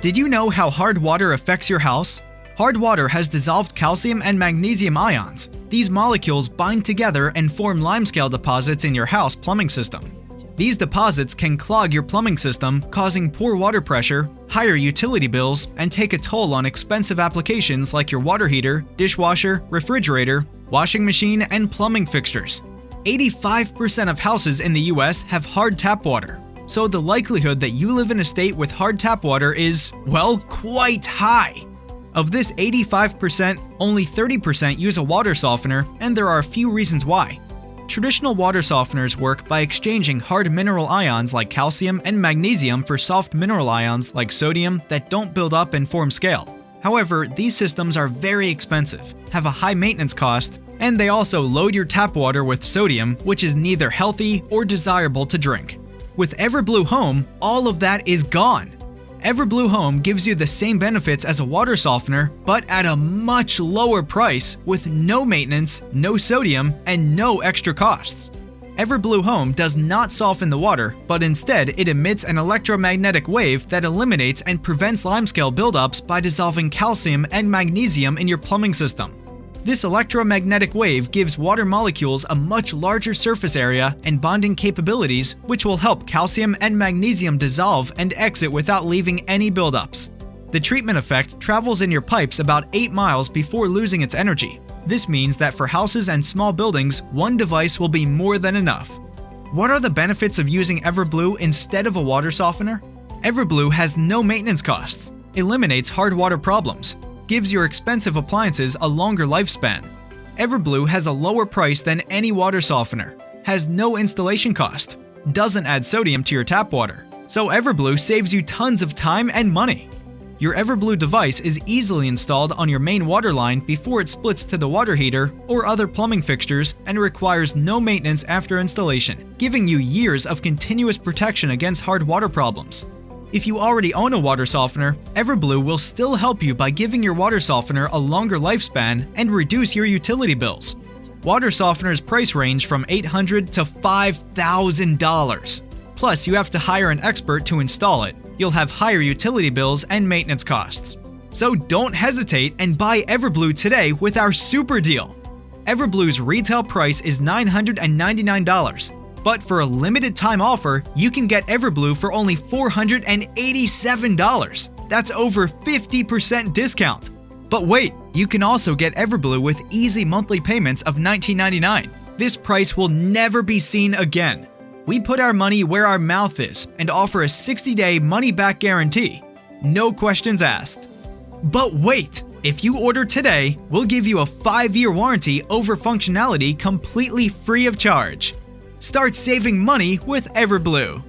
Did you know how hard water affects your house? Hard water has dissolved calcium and magnesium ions. These molecules bind together and form limescale deposits in your house plumbing system. These deposits can clog your plumbing system, causing poor water pressure, higher utility bills, and take a toll on expensive applications like your water heater, dishwasher, refrigerator, washing machine, and plumbing fixtures. 85% of houses in the US have hard tap water, so the likelihood that you live in a state with hard tap water is, well, quite high. Of this 85%, only 30% use a water softener, and there are a few reasons why. Traditional water softeners work by exchanging hard mineral ions like calcium and magnesium for soft mineral ions like sodium that don't build up and form scale. However, these systems are very expensive, have a high maintenance cost, and they also load your tap water with sodium, which is neither healthy or desirable to drink. With Everblue Home, all of that is gone. Everblue Home gives you the same benefits as a water softener, but at a much lower price with no maintenance, no sodium, and no extra costs. Everblue Home does not soften the water, but instead it emits an electromagnetic wave that eliminates and prevents limescale buildups by dissolving calcium and magnesium in your plumbing system. This electromagnetic wave gives water molecules a much larger surface area and bonding capabilities, which will help calcium and magnesium dissolve and exit without leaving any buildups. The treatment effect travels in your pipes about 8 miles before losing its energy. This means that for houses and small buildings, one device will be more than enough. What are the benefits of using Everblue instead of a water softener? Everblue has no maintenance costs, eliminates hard water problems, gives your expensive appliances a longer lifespan. Everblue has a lower price than any water softener, has no installation cost, doesn't add sodium to your tap water, so Everblue saves you tons of time and money. Your Everblue device is easily installed on your main water line before it splits to the water heater or other plumbing fixtures and requires no maintenance after installation, giving you years of continuous protection against hard water problems. If you already own a water softener, Everblue will still help you by giving your water softener a longer lifespan and reduce your utility bills. Water softeners price range from $800 to $5,000. Plus, you have to hire an expert to install it. You'll have higher utility bills and maintenance costs. So don't hesitate and buy Everblue today with our super deal. Everblue's retail price is $999. But for a limited time offer, you can get Everblue for only $487. That's over 50% discount. But wait, you can also get Everblue with easy monthly payments of $19.99. This price will never be seen again. We put our money where our mouth is and offer a 60-day money-back guarantee. No questions asked. But wait! If you order today, we'll give you a 5-year warranty over functionality completely free of charge. Start saving money with Everblue.